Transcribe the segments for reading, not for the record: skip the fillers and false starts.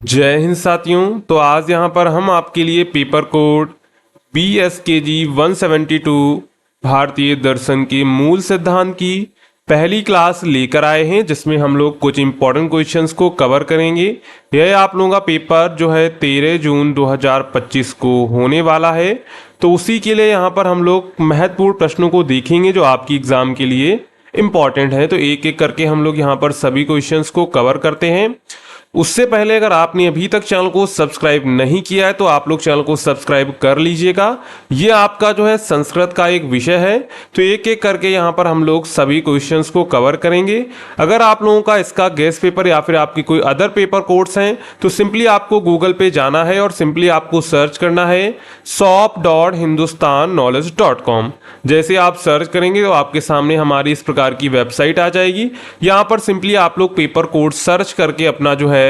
जय हिंद साथियों। तो आज यहाँ पर हम आपके लिए पेपर कोड BSKG 172 भारतीय दर्शन के मूल सिद्धांत की पहली क्लास लेकर आए हैं, जिसमें हम लोग कुछ इंपॉर्टेंट क्वेश्चंस को कवर करेंगे। यह आप लोगों का पेपर जो है 13 जून 2025 को होने वाला है। तो उसी के लिए यहाँ पर हम लोग महत्वपूर्ण प्रश्नों को देखेंगे जो आपकी एग्जाम के लिए इम्पॉर्टेंट है। तो एक एक करके हम लोग यहाँ पर सभी क्वेश्चंस को कवर करते हैं। उससे पहले अगर आपने अभी तक चैनल को सब्सक्राइब नहीं किया है तो आप लोग चैनल को सब्सक्राइब कर लीजिएगा। ये आपका जो है संस्कृत का एक विषय है, तो एक एक करके यहाँ पर हम लोग सभी क्वेश्चंस को कवर करेंगे। अगर आप लोगों का इसका गेस्ट पेपर या फिर आपकी कोई अदर पेपर कोर्स हैं तो सिंपली आपको गूगल पे जाना है और सिंपली आपको सर्च करना है shop.hindustanknowledge.com। जैसे आप सर्च करेंगे तो आपके सामने हमारी इस प्रकार की वेबसाइट आ जाएगी। यहाँ पर सिंपली आप लोग पेपर कोड सर्च करके अपना जो है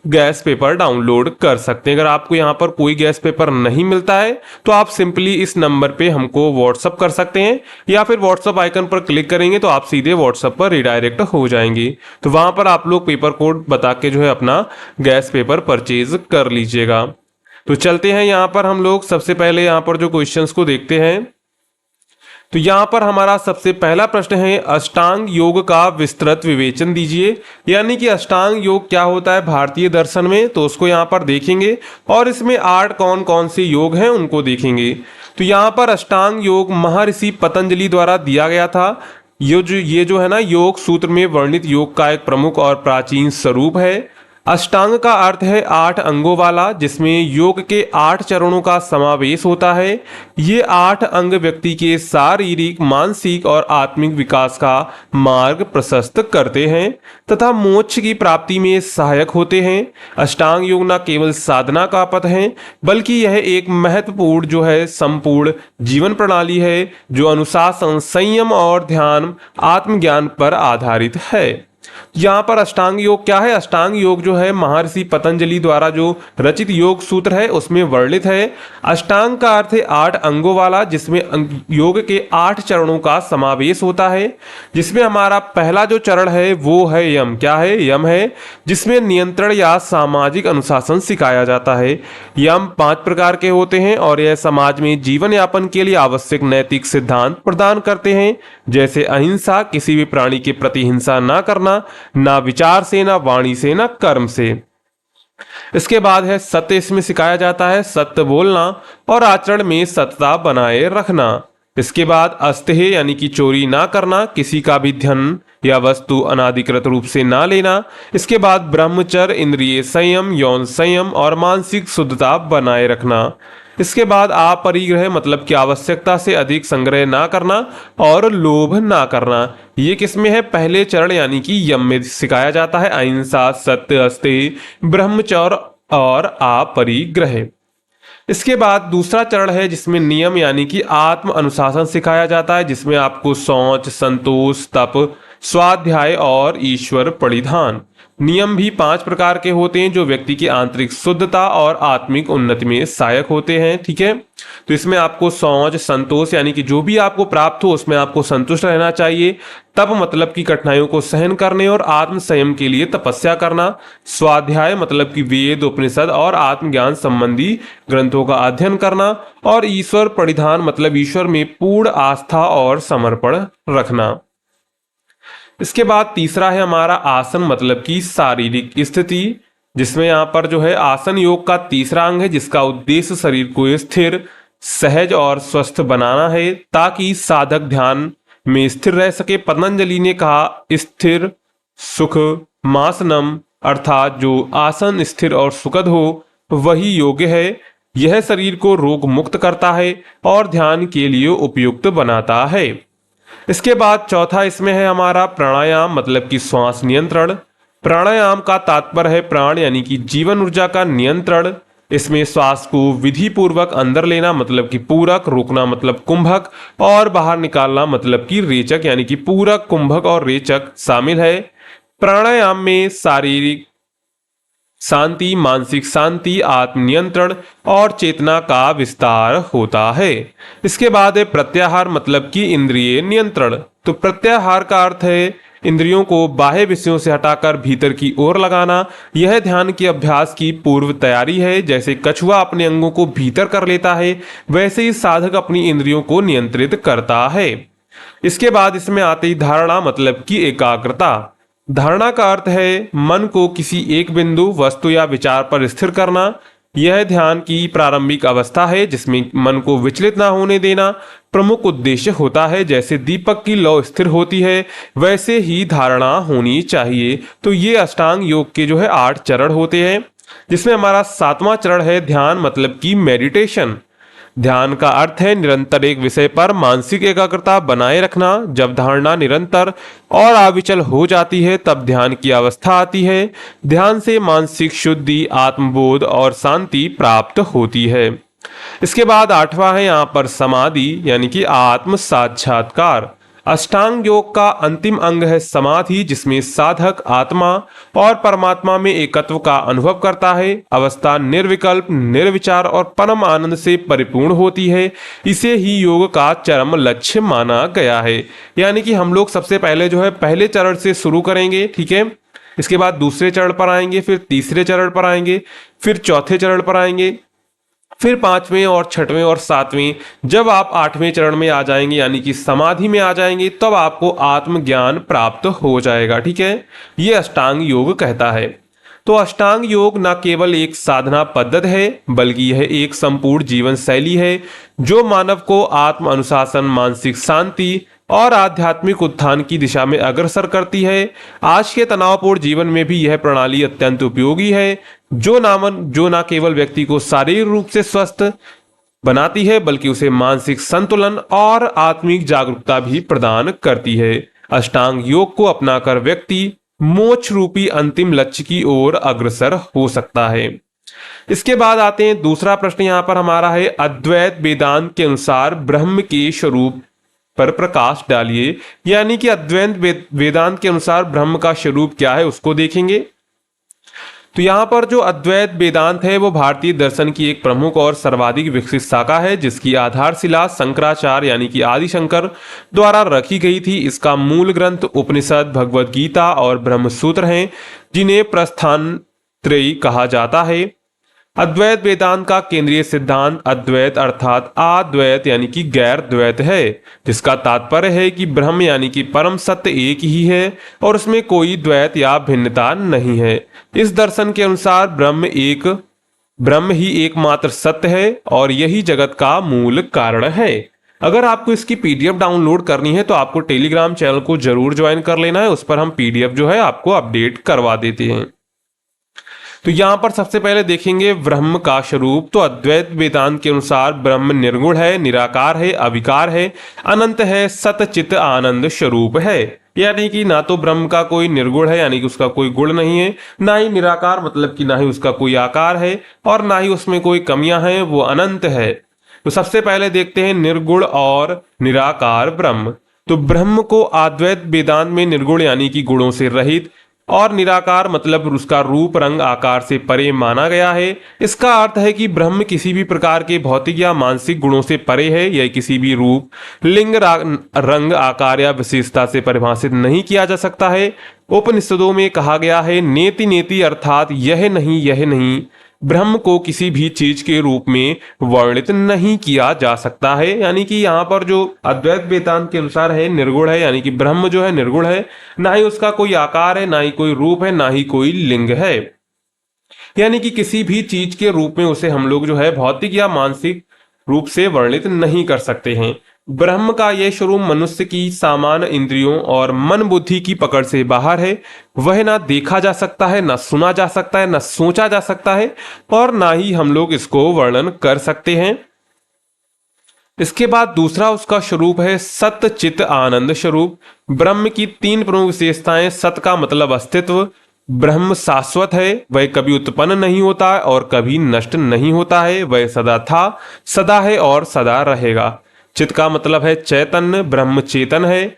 गैस पेपर डाउनलोड कर सकते हैं। अगर आपको यहाँ पर कोई गैस पेपर नहीं मिलता है तो आप सिंपली इस नंबर पे हमको व्हाट्सअप कर सकते हैं या फिर व्हाट्सअप आइकन पर क्लिक करेंगे तो आप सीधे व्हाट्सअप पर रिडायरेक्ट हो जाएंगे। तो वहां पर आप लोग पेपर कोड बता के जो है अपना गैस पेपर परचेज कर लीजिएगा। तो चलते हैं यहाँ पर हम लोग सबसे पहले यहाँ पर जो क्वेश्चंस को देखते हैं। तो यहाँ पर हमारा सबसे पहला प्रश्न है, अष्टांग योग का विस्तृत विवेचन दीजिए। यानी कि अष्टांग योग क्या होता है भारतीय दर्शन में, तो उसको यहाँ पर देखेंगे और इसमें 8 कौन कौन से योग हैं उनको देखेंगे। तो यहाँ पर अष्टांग योग महर्षि पतंजलि द्वारा दिया गया था। ये जो है ना योग सूत्र में वर्णित योग का एक प्रमुख और प्राचीन स्वरूप है। अष्टांग का अर्थ है 8 अंगों वाला, जिसमें योग के 8 चरणों का समावेश होता है। ये 8 अंग व्यक्ति के शारीरिक, मानसिक और आत्मिक विकास का मार्ग प्रशस्त करते हैं तथा मोक्ष की प्राप्ति में सहायक होते हैं। अष्टांग योग न केवल साधना का पथ है बल्कि यह एक महत्वपूर्ण जो है संपूर्ण जीवन प्रणाली है जो अनुशासन, संयम और ध्यान, आत्मज्ञान पर आधारित है। यहाँ पर अष्टांग योग क्या है? अष्टांग योग जो है महर्षि पतंजलि द्वारा जो रचित योग सूत्र है उसमें वर्णित है। अष्टांग का अर्थ है 8 अंगों वाला, जिसमें योग के 8 चरणों का समावेश होता है। जिसमें हमारा पहला जो चरण है वो है यम। क्या है? यम है, जिसमें नियंत्रण या सामाजिक अनुशासन सिखाया जाता है। यम 5 प्रकार के होते हैं और यह समाज में जीवन यापन के लिए आवश्यक नैतिक सिद्धांत प्रदान करते हैं, जैसे अहिंसा, किसी भी प्राणी के प्रति हिंसा ना करना, ना विचार से, ना वाणी से, ना कर्म से। इसके बाद है सत्य। इसमें सिखाया जाता है सत्य बोलना और आचरण में सत्यता बनाए रखना। इसके बाद अस्तेय यानी कि चोरी ना करना, किसी का भी धन या वस्तु अनाधिकृत रूप से ना लेना। इसके बाद ब्रह्मचर्य, इंद्रिय संयम, यौन संयम और मानसिक शुद्धता बनाए रखना। इसके बाद अपरिग्रह मतलब कि आवश्यकता से अधिक संग्रह ना करना और लोभ ना करना। ये किसमें है? पहले चरण यानी कि यम में सिखाया जाता है अहिंसा, सत्य, अस्तेय, ब्रह्मचर्य और अपरिग्रह। इसके बाद दूसरा चरण है जिसमें नियम यानी कि आत्म अनुशासन सिखाया जाता है, जिसमें आपको शौच, संतोष, तप, स्वाध्याय और ईश्वर परिधान। नियम भी 5 प्रकार के होते हैं जो व्यक्ति की आंतरिक शुद्धता और आत्मिक उन्नति में सहायक होते हैं। ठीक है, तो इसमें आपको शौच, संतोष यानी कि जो भी आपको प्राप्त हो उसमें आपको संतुष्ट रहना चाहिए। तप मतलब कि कठिनाइयों को सहन करने और आत्म संयम के लिए तपस्या करना। स्वाध्याय मतलब कि वेद, उपनिषद और आत्मज्ञान संबंधी ग्रंथों का अध्ययन करना। और ईश्वर परिधान मतलब ईश्वर में पूर्ण आस्था और समर्पण रखना। इसके बाद तीसरा है हमारा आसन मतलब कि शारीरिक स्थिति, जिसमें यहाँ पर जो है आसन योग का तीसरा अंग है, जिसका उद्देश्य शरीर को स्थिर, सहज और स्वस्थ बनाना है ताकि साधक ध्यान में स्थिर रह सके। पतंजलि ने कहा स्थिर सुख मासनम, अर्थात जो आसन स्थिर और सुखद हो वही योग्य है। यह शरीर को रोग मुक्त करता है और ध्यान के लिए उपयुक्त बनाता है। इसके बाद चौथा इसमें है हमारा प्राणायाम मतलब कि श्वास नियंत्रण। प्राणायाम का तात्पर्य है प्राण यानी कि जीवन ऊर्जा का नियंत्रण। इसमें श्वास को विधि पूर्वक अंदर लेना मतलब कि पूरक, रोकना मतलब कुंभक और बाहर निकालना मतलब कि रेचक, यानी कि पूरक, कुंभक और रेचक शामिल है। प्राणायाम में शारीरिक शांति, मानसिक शांति, आत्मनियंत्रण और चेतना का विस्तार होता है। इसके बाद है प्रत्याहार मतलब कि इंद्रिय नियंत्रण। तो प्रत्याहार का अर्थ है इंद्रियों को बाह्य विषयों से हटाकर भीतर की ओर लगाना, यह ध्यान के अभ्यास की पूर्व तैयारी है। जैसे कछुआ अपने अंगों को भीतर कर लेता है, वैसे ही साधक अपनी इंद्रियों को नियंत्रित करता है। इसके बाद इसमें आती धारणा मतलब की एकाग्रता। धारणा का अर्थ है मन को किसी एक बिंदु, वस्तु या विचार पर स्थिर करना। यह ध्यान की प्रारंभिक अवस्था है जिसमें मन को विचलित ना होने देना प्रमुख उद्देश्य होता है। जैसे दीपक की लौ स्थिर होती है, वैसे ही धारणा होनी चाहिए। तो ये अष्टांग योग के 8 चरण होते हैं, जिसमें हमारा 7वां चरण है ध्यान मतलब की मेडिटेशन। ध्यान का अर्थ है निरंतर एक विषय पर मानसिक एकाग्रता बनाए रखना। जब धारणा निरंतर और अविचल हो जाती है तब ध्यान की अवस्था आती है। ध्यान से मानसिक शुद्धि, आत्मबोध और शांति प्राप्त होती है। इसके बाद 8वां है यहाँ पर समाधि यानी कि आत्म साक्षात्कार। अष्टांग योग का अंतिम अंग है समाधि, जिसमें साधक आत्मा और परमात्मा में एकत्व का अनुभव करता है। अवस्था निर्विकल्प, निर्विचार और परम आनंद से परिपूर्ण होती है। इसे ही योग का चरम लक्ष्य माना गया है। यानी कि हम लोग सबसे पहले पहले चरण से शुरू करेंगे, ठीक है। इसके बाद दूसरे चरण पर आएंगे, फिर तीसरे चरण पर आएंगे, फिर चौथे चरण पर आएंगे, फिर 5वें और 6वें और 7वें। जब आप 8वें चरण में आ जाएंगे यानी कि समाधि में आ जाएंगे, तब आपको आत्मज्ञान प्राप्त हो जाएगा, ठीक है। ये अष्टांग योग कहता है। तो अष्टांग योग न केवल एक साधना पद्धति है, बल्कि यह एक संपूर्ण जीवन शैली है जो मानव को आत्म अनुशासन, मानसिक शांति और आध्यात्मिक उत्थान की दिशा में अग्रसर करती है। आज के तनावपूर्ण जीवन में भी यह प्रणाली अत्यंत उपयोगी है, जो न केवल व्यक्ति को शारीरिक रूप से स्वस्थ बनाती है, बल्कि उसे मानसिक संतुलन और आत्मिक जागरूकता भी प्रदान करती है। अष्टांग योग को अपनाकर व्यक्ति मोक्ष रूपी अंतिम लक्ष्य की ओर अग्रसर हो सकता है। इसके बाद आते हैं दूसरा प्रश्न यहाँ पर हमारा है, अद्वैत वेदांत के अनुसार ब्रह्म के स्वरूप पर प्रकाश डालिए। यानी कि अद्वैत वेदांत के अनुसार ब्रह्म का स्वरूप क्या है उसको देखेंगे। तो यहाँ पर जो अद्वैत वेदांत है वो भारतीय दर्शन की एक प्रमुख और सर्वाधिक विकसित शाखा है, जिसकी आधारशिला शंकराचार्य यानी कि आदि शंकर द्वारा रखी गई थी। इसका मूल ग्रंथ उपनिषद, भगवद गीता और ब्रह्म सूत्र हैं, जिन्हें प्रस्थान त्रयी कहा जाता है। अद्वैत वेदांत का केंद्रीय सिद्धांत अद्वैत अर्थात अद्वैत यानी कि गैर द्वैत है, जिसका तात्पर्य है कि ब्रह्म यानी कि परम सत्य एक ही है और उसमें कोई द्वैत या भिन्नता नहीं है। इस दर्शन के अनुसार ब्रह्म ही एकमात्र सत्य है और यही जगत का मूल कारण है। अगर आपको इसकी पीडीएफ डाउनलोड करनी है तो आपको टेलीग्राम चैनल को जरूर ज्वाइन कर लेना है, उस पर हम पीडीएफ आपको अपडेट करवा देते हैं। तो यहां पर सबसे पहले देखेंगे ब्रह्म का स्वरूप। तो अद्वैत वेदांत के अनुसार ब्रह्म निर्गुण है, निराकार है, अविकार है, अनंत है, सत चित आनंद स्वरूप है। यानी कि ना तो ब्रह्म का कोई निर्गुण है यानी कि उसका कोई गुण नहीं है, ना ही निराकार मतलब कि ना ही उसका कोई आकार है और ना ही उसमें कोई कमियां हैं, वो अनंत है। तो सबसे पहले देखते हैं निर्गुण और निराकार ब्रह्म। तो ब्रह्म को अद्वैत वेदांत में निर्गुण यानी कि गुणों से रहित और निराकार मतलब उसका रूप, रंग, आकार से परे माना गया है। इसका अर्थ है कि ब्रह्म किसी भी प्रकार के भौतिक या मानसिक गुणों से परे है। यह किसी भी रूप, लिंग, रंग, आकार या विशेषता से परिभाषित नहीं किया जा सकता है। उपनिषदों में कहा गया है नेति नेति अर्थात यह नहीं ब्रह्म को किसी भी चीज के रूप में वर्णित नहीं किया जा सकता है। यानी कि यहाँ पर जो अद्वैत वेदांत के अनुसार है निर्गुण है, यानी कि ब्रह्म जो है निर्गुण है, ना ही उसका कोई आकार है, ना ही कोई रूप है, ना ही कोई लिंग है। यानी कि किसी भी चीज के रूप में उसे हम लोग भौतिक या मानसिक रूप से वर्णित नहीं कर सकते हैं। ब्रह्म का यह स्वरूप मनुष्य की सामान्य इंद्रियों और मन बुद्धि की पकड़ से बाहर है। वह ना देखा जा सकता है, ना सुना जा सकता है, ना सोचा जा सकता है और ना ही हम लोग इसको वर्णन कर सकते हैं। इसके बाद दूसरा उसका स्वरूप है सत चित आनंद स्वरूप। ब्रह्म की 3 प्रमुख विशेषताएं। सत का मतलब अस्तित्व, ब्रह्म शाश्वत है, वह कभी उत्पन्न नहीं होता और कभी नष्ट नहीं होता है, वह सदा था, सदा है और सदा रहेगा। चित का मतलब है चैतन्य, ब्रह्म चेतन है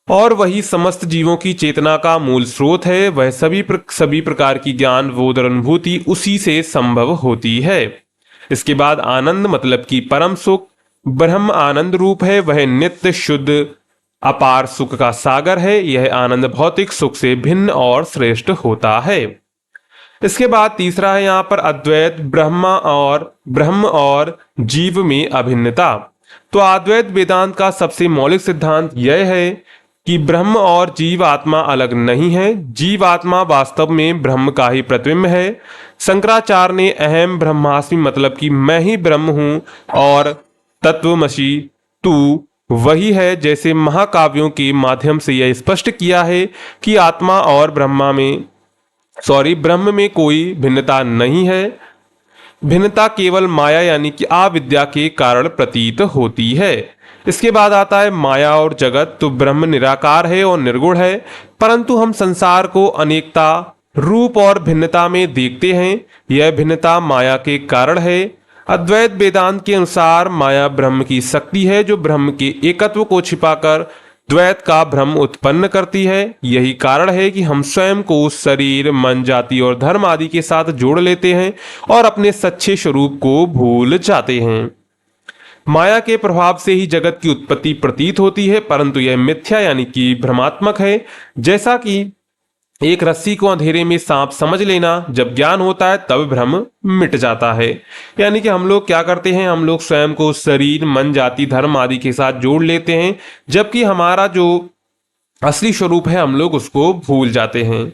और वही समस्त जीवों की चेतना का मूल स्रोत है। वह सभी प्रकार की ज्ञान, बोध और अनुभूति उसी से संभव होती है। इसके बाद आनंद मतलब कि परम सुख। ब्रह्म आनंद रूप है, वह नित्य, शुद्ध, अपार सुख का सागर है। यह आनंद भौतिक सुख से भिन्न और श्रेष्ठ होता है। इसके बाद तीसरा है यहाँ पर अद्वैत ब्रह्म और जीव में अभिन्नता। तो अद्वैत वेदांत का सबसे मौलिक सिद्धांत यह है कि ब्रह्म और जीव आत्मा अलग नहीं है। जीव आत्मा वास्तव में ब्रह्म का ही प्रतिबिंब है। शंकराचार्य ने अहम ब्रह्मास्मि मतलब कि मैं ही ब्रह्म हूं और तत्वमसि तू वही है जैसे महाकाव्यों के माध्यम से यह स्पष्ट किया है कि आत्मा और ब्रह्म में कोई भिन्नता नहीं है। भिन्नता केवल माया यानी कि अविद्या के कारण प्रतीत होती है। इसके बाद आता है माया और जगत। तो ब्रह्म निराकार है और निर्गुण है, परंतु हम संसार को अनेकता, रूप और भिन्नता में देखते हैं। यह भिन्नता माया के कारण है। अद्वैत वेदांत के अनुसार माया ब्रह्म की शक्ति है जो ब्रह्म के एकत्व को छिपाकर द्वैत का भ्रम उत्पन्न करती है। यही कारण है कि हम स्वयं को शरीर, मन, जाति और धर्म आदि के साथ जोड़ लेते हैं और अपने सच्चे स्वरूप को भूल जाते हैं। माया के प्रभाव से ही जगत की उत्पत्ति प्रतीत होती है, परंतु यह मिथ्या यानी कि भ्रमात्मक है। जैसा कि एक रस्सी को अंधेरे में सांप समझ लेना, जब ज्ञान होता है तब भ्रम मिट जाता है। यानी कि हम लोग क्या करते हैं, हम लोग स्वयं को शरीर, मन, जाति, धर्म आदि के साथ जोड़ लेते हैं, जबकि हमारा जो असली स्वरूप है हम लोग उसको भूल जाते हैं।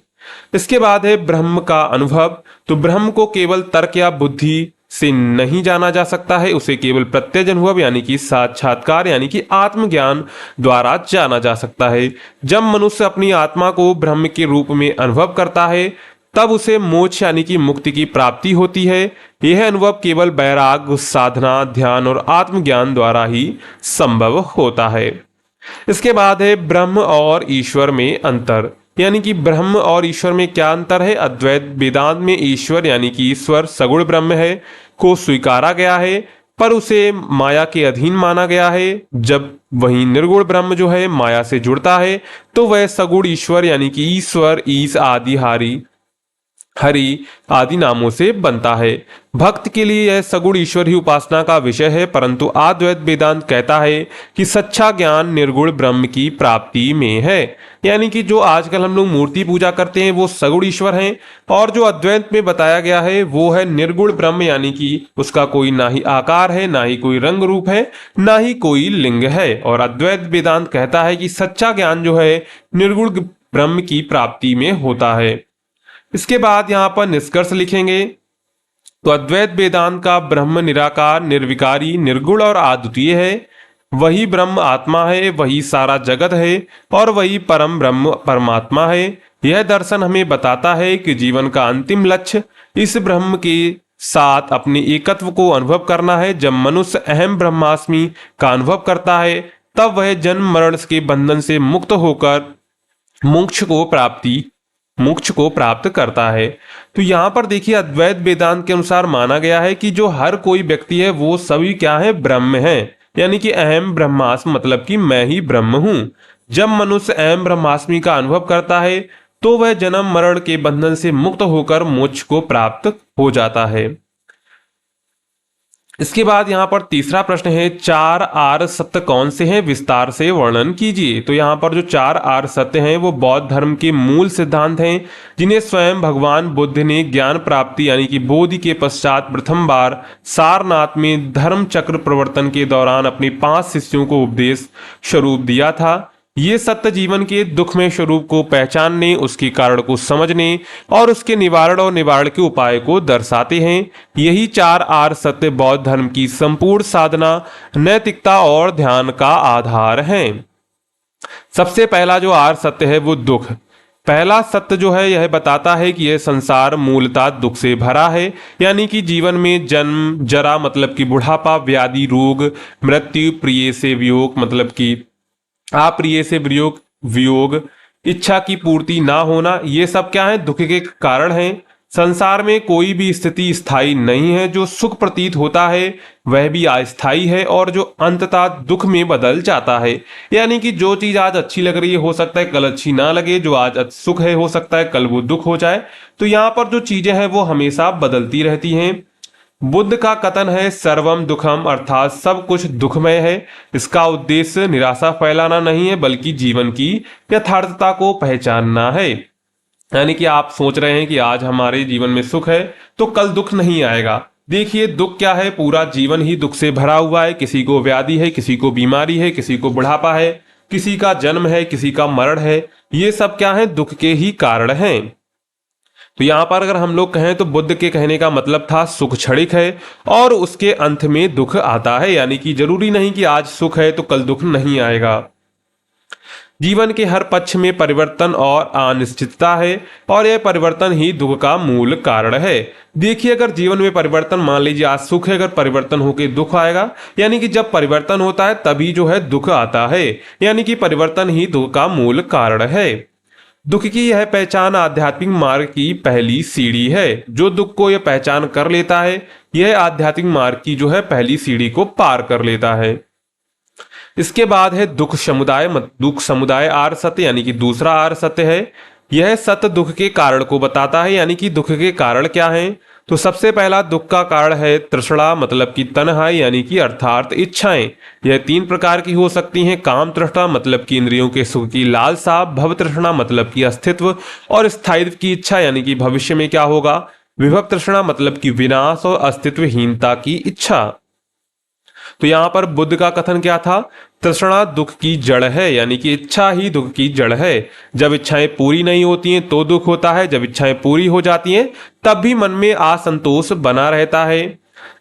इसके बाद है ब्रह्म का अनुभव। तो ब्रह्म को केवल तर्क या बुद्धि से नहीं जाना जा सकता है, उसे केवल प्रत्यक्ष अनुभव यानी कि साक्षात्कार यानी कि आत्मज्ञान द्वारा जाना जा सकता है। जब मनुष्य अपनी आत्मा को ब्रह्म के रूप में अनुभव करता है तब उसे मोक्ष यानी कि मुक्ति की प्राप्ति होती है। यह अनुभव केवल वैराग्य, साधना, ध्यान और आत्मज्ञान द्वारा ही संभव होता है। इसके बाद है ब्रह्म और ईश्वर में अंतर। यानी कि ब्रह्म और ईश्वर में क्या अंतर है। अद्वैत वेदांत में ईश्वर यानी कि ईश्वर सगुण ब्रह्म है को स्वीकारा गया है, पर उसे माया के अधीन माना गया है। जब वही निर्गुण ब्रह्म जो है माया से जुड़ता है तो वह सगुण ईश्वर यानी कि ईश्वर, ईश आदि, हरि आदि नामों से बनता है। भक्त के लिए यह सगुण ईश्वर ही उपासना का विषय है, परंतु अद्वैत वेदांत कहता है कि सच्चा ज्ञान निर्गुण ब्रह्म की प्राप्ति में है। यानी कि जो आजकल हम लोग मूर्ति पूजा करते हैं वो सगुण ईश्वर हैं, और जो अद्वैत में बताया गया है वो है निर्गुण ब्रह्म, यानी कि उसका कोई ना ही आकार है, ना ही कोई रंग रूप है, ना ही कोई लिंग है। और अद्वैत वेदांत कहता है कि सच्चा ज्ञान जो है निर्गुण ब्रह्म की प्राप्ति में होता है। इसके बाद यहाँ पर निष्कर्ष लिखेंगे। तो अद्वैत वेदांत का ब्रह्म निराकार, निर्विकारी, निर्गुण और अद्वितीय है। वही ब्रह्म आत्मा है, वही सारा जगत है और वही परम ब्रह्म परमात्मा है। यह दर्शन हमें बताता है कि जीवन का अंतिम लक्ष्य इस ब्रह्म के साथ अपने एकत्व को अनुभव करना है। जब मनुष्य अहम ब्रह्मास्मि का अनुभव करता है तब वह जन्म मरण के बंधन से मुक्त होकर मोक्ष को प्राप्त करता है। तो यहाँ पर देखिए अद्वैत वेदांत के अनुसार माना गया है कि जो हर कोई व्यक्ति है वो सभी क्या है, ब्रह्म है। यानी कि अहम ब्रह्मास्मि मतलब कि मैं ही ब्रह्म हूं। जब मनुष्य अहम ब्रह्मास्मि का अनुभव करता है तो वह जन्म मरण के बंधन से मुक्त होकर मोक्ष को प्राप्त हो जाता है। इसके बाद यहाँ पर तीसरा प्रश्न है, चार आर्य सत्य कौन से हैं, विस्तार से वर्णन कीजिए। तो यहाँ पर जो चार आर्य सत्य हैं वो बौद्ध धर्म के मूल सिद्धांत हैं, जिन्हें स्वयं भगवान बुद्ध ने ज्ञान प्राप्ति यानी कि बोधि के पश्चात प्रथम बार सारनाथ में धर्म चक्र प्रवर्तन के दौरान अपने 5 शिष्यों को उपदेश स्वरूप दिया था। ये सत्य जीवन के दुखमय स्वरूप को पहचानने, उसके कारण को समझने और उसके निवारण और निवारण के उपाय को दर्शाते हैं। यही चार आर्य सत्य बौद्ध धर्म की संपूर्ण साधना, नैतिकता और ध्यान का आधार हैं। सबसे पहला जो आर्य सत्य है वो दुख। पहला सत्य जो है यह बताता है कि यह संसार मूलतः दुख से भरा है। यानी कि जीवन में जन्म, जरा मतलब कि बुढ़ापा, व्याधि, रोग, मृत्यु, प्रिय से वियोग मतलब कि अप्रिय से वियोग, इच्छा की पूर्ति ना होना, ये सब क्या है, दुख के कारण हैं। संसार में कोई भी स्थिति स्थायी नहीं है। जो सुख प्रतीत होता है वह भी अस्थायी है और जो अंततः दुख में बदल जाता है। यानी कि जो चीज आज अच्छी लग रही है हो सकता है कल अच्छी ना लगे, जो आज सुख है हो सकता है कल वो दुख हो जाए। तो यहाँ पर जो चीजें हैं वो हमेशा बदलती रहती हैं। बुद्ध का कथन है सर्वम दुखम, अर्थात सब कुछ दुखमय है। इसका उद्देश्य निराशा फैलाना नहीं है बल्कि जीवन की यथार्थता को पहचानना है। यानी कि आप सोच रहे हैं कि आज हमारे जीवन में सुख है तो कल दुख नहीं आएगा। देखिए दुख क्या है, पूरा जीवन ही दुख से भरा हुआ है। किसी को व्याधि है, किसी को बीमारी है, किसी को बुढ़ापा है, किसी का जन्म है, किसी का मरण है। ये सब क्या है, दुख के ही कारण हैं। तो यहां पर अगर हम लोग कहें तो बुद्ध के कहने का मतलब था सुख क्षणिक है और उसके अंत में दुख आता है। यानी कि जरूरी नहीं कि आज सुख है तो कल दुख नहीं आएगा। जीवन के हर पक्ष में परिवर्तन और अनिश्चितता है और यह परिवर्तन ही दुख का मूल कारण है। देखिए अगर जीवन में परिवर्तन, मान लीजिए आज सुख है, अगर परिवर्तन होकर दुख आएगा, यानी कि जब परिवर्तन होता है तभी जो है दुख आता है। यानी कि परिवर्तन ही दुख का मूल कारण है। दुख की यह पहचान आध्यात्मिक मार्ग की पहली सीढ़ी है। जो दुख को यह पहचान कर लेता है, यह आध्यात्मिक मार्ग की जो है पहली सीढ़ी को पार कर लेता है। इसके बाद है दुख समुदाय आर सत्य, यानी कि दूसरा आर सत्य है। यह सत्य दुख के कारण को बताता है। यानी कि दुख के कारण क्या है, तो सबसे पहला दुख का कारण है तृष्णा, मतलब कि तन्हाई, यानी कि अर्थात इच्छाएं। यह 3 प्रकार की हो सकती हैं। काम तृष्णा मतलब कि इंद्रियों के सुख की लालसा, भव तृष्णा मतलब कि अस्तित्व और स्थायित्व की इच्छा, यानी कि भविष्य में क्या होगा, विभव तृष्णा मतलब कि विनाश और अस्तित्वहीनता की इच्छा। तो यहां पर बुद्ध का कथन क्या था, तृष्णा दुख की जड़ है, यानी कि इच्छा ही दुख की जड़ है। जब इच्छाएं पूरी नहीं होती हैं तो दुख होता है, जब इच्छाएं पूरी हो जाती हैं तब भी मन में असंतोष बना रहता है।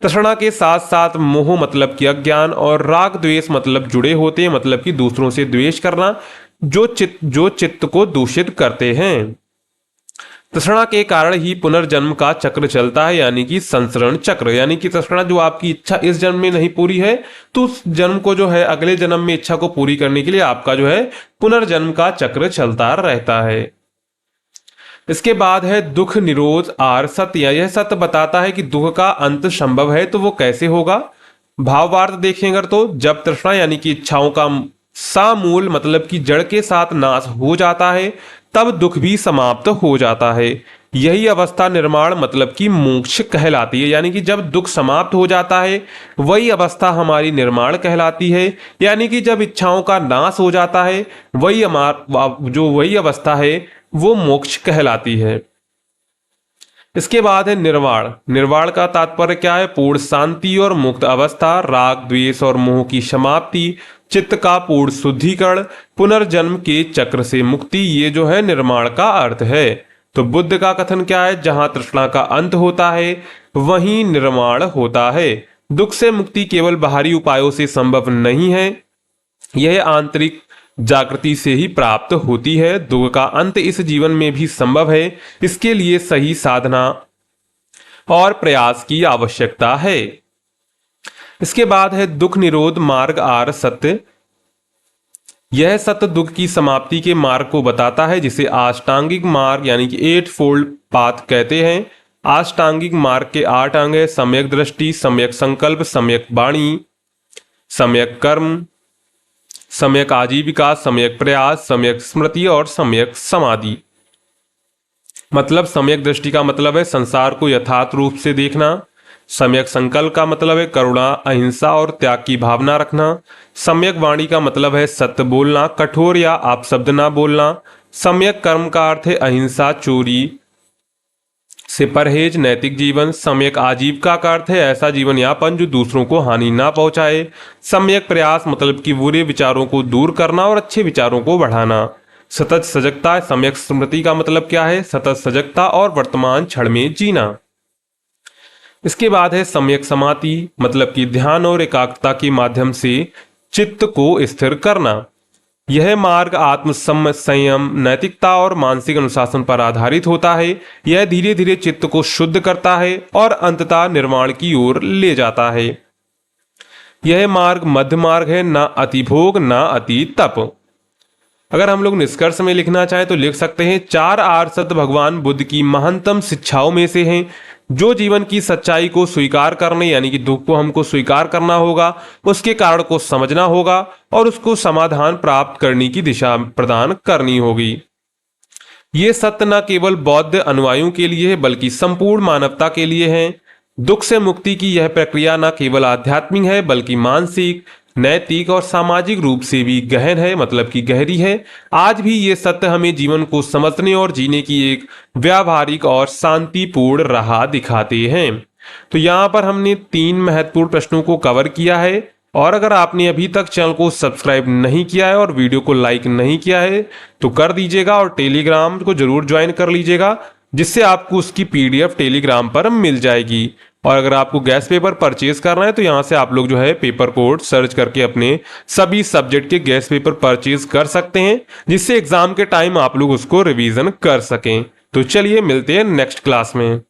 तृष्णा के साथ साथ मोह मतलब कि अज्ञान और राग द्वेष मतलब जुड़े होते हैं, मतलब कि दूसरों से द्वेष करना, जो चित्त को दूषित करते हैं। तृष्णा के कारण ही पुनर्जन्म का चक्र चलता है, यानी कि संसरण चक्र। यानी कि तृष्णा, जो आपकी इच्छा इस जन्म में नहीं पूरी है तो उस जन्म को जो है अगले जन्म में इच्छा को पूरी करने के लिए आपका जो है पुनर्जन्म का चक्र चलता रहता है। इसके बाद है दुख निरोध आर सत्य। यह सत्य बताता है कि दुख का अंत संभव है। तो वो कैसे होगा, भावार्थ देखें अगर तो जब तृष्णा यानी कि इच्छाओं का सामूल मतलब कि जड़ के साथ नाश हो जाता है तब दुख भी समाप्त हो जाता है। यही अवस्था निर्माण मतलब कि मोक्ष कहलाती है। यानी कि जब दुख समाप्त हो जाता है वही अवस्था हमारी निर्माण कहलाती है। यानी कि जब इच्छाओं का नाश हो जाता है वही अवस्था है वो मोक्ष कहलाती है। इसके बाद है निर्वाण। निर्वाण का तात्पर्य क्या है, पूर्ण शांति और मुक्त अवस्था, राग द्वेष और मोह की समाप्ति, चित्त का पूर्ण शुद्धिकरण, पुनर्जन्म के चक्र से मुक्ति, ये जो है निर्माण का अर्थ है। तो बुद्ध का कथन क्या है, जहां तृष्णा का अंत होता है वहीं निर्माण होता है। दुख से मुक्ति केवल बाहरी उपायों से संभव नहीं है, यह आंतरिक जागृति से ही प्राप्त होती है। दुख का अंत इस जीवन में भी संभव है, इसके लिए सही साधना और प्रयास की आवश्यकता है। इसके बाद है दुख निरोध मार्ग आर सत्य। यह सत्य दुख की समाप्ति के मार्ग को बताता है, जिसे अष्टांगिक मार्ग यानी कि 8 फोल्ड पाथ कहते हैं। अष्टांगिक मार्ग के 8 अंग है, सम्यक दृष्टि, सम्यक संकल्प, सम्यक वाणी, सम्यक कर्म, सम्यक आजीविका, सम्यक प्रयास, सम्यक स्मृति और सम्यक समाधि। मतलब सम्यक दृष्टि का मतलब है संसार को यथार्थ रूप से देखना। सम्यक संकल्प का मतलब है करुणा, अहिंसा और त्याग की भावना रखना। सम्यक वाणी का मतलब है सत्य बोलना, कठोर या अपशब्द ना बोलना। सम्यक कर्म का अर्थ है अहिंसा, चोरी से परहेज, नैतिक जीवन। सम्यक आजीविका का अर्थ है ऐसा जीवन यापन जो दूसरों को हानि ना पहुंचाए। सम्यक प्रयास मतलब कि बुरे विचारों को दूर करना और अच्छे विचारों को बढ़ाना। सतत सजगता। सम्यक स्मृति का मतलब क्या है, सतत सजगता और वर्तमान क्षण में जीना। इसके बाद है सम्यक समाधि, मतलब कि ध्यान और एकाग्रता के माध्यम से चित्त को स्थिर करना। यह मार्ग आत्म संयम, नैतिकता और मानसिक अनुशासन पर आधारित होता है। यह धीरे धीरे चित्त को शुद्ध करता है और अंततः निर्वाण की ओर ले जाता है। यह मार्ग मध्य मार्ग है, ना अति भोग ना अति तप। अगर हम लोग निष्कर्ष में लिखना चाहें तो लिख सकते हैं 4 आर्य सत्य भगवान बुद्ध की महानतम शिक्षाओं में से हैं, जो जीवन की सच्चाई को स्वीकार करने यानी कि दुख को हमको स्वीकार करना होगा, उसके कारण को समझना होगा और उसको समाधान प्राप्त करने की दिशा प्रदान करनी होगी। ये सत्य न केवल बौद्ध अनुयायियों के लिए है बल्कि संपूर्ण मानवता के लिए है। दुख से मुक्ति की यह प्रक्रिया न केवल आध्यात्मिक है बल्कि मानसिक, नैतिक और सामाजिक रूप से भी गहन है, मतलब कि गहरी है। आज भी ये सत्य हमें जीवन को समझने और जीने की एक व्यावहारिक और शांतिपूर्ण राह दिखाते हैं। तो यहाँ पर हमने 3 महत्वपूर्ण प्रश्नों को कवर किया है। और अगर आपने अभी तक चैनल को सब्सक्राइब नहीं किया है और वीडियो को लाइक नहीं किया है तो कर दीजिएगा और टेलीग्राम को जरूर ज्वाइन कर लीजिएगा, जिससे आपको उसकी पीडीएफ टेलीग्राम पर मिल जाएगी। और अगर आपको गैस पेपर परचेज करना है तो यहाँ से आप लोग जो है पेपर कोड सर्च करके अपने सभी सब्जेक्ट के गैस पेपर परचेज कर सकते हैं, जिससे एग्जाम के टाइम आप लोग उसको रिवीजन कर सकें। तो चलिए मिलते हैं नेक्स्ट क्लास में।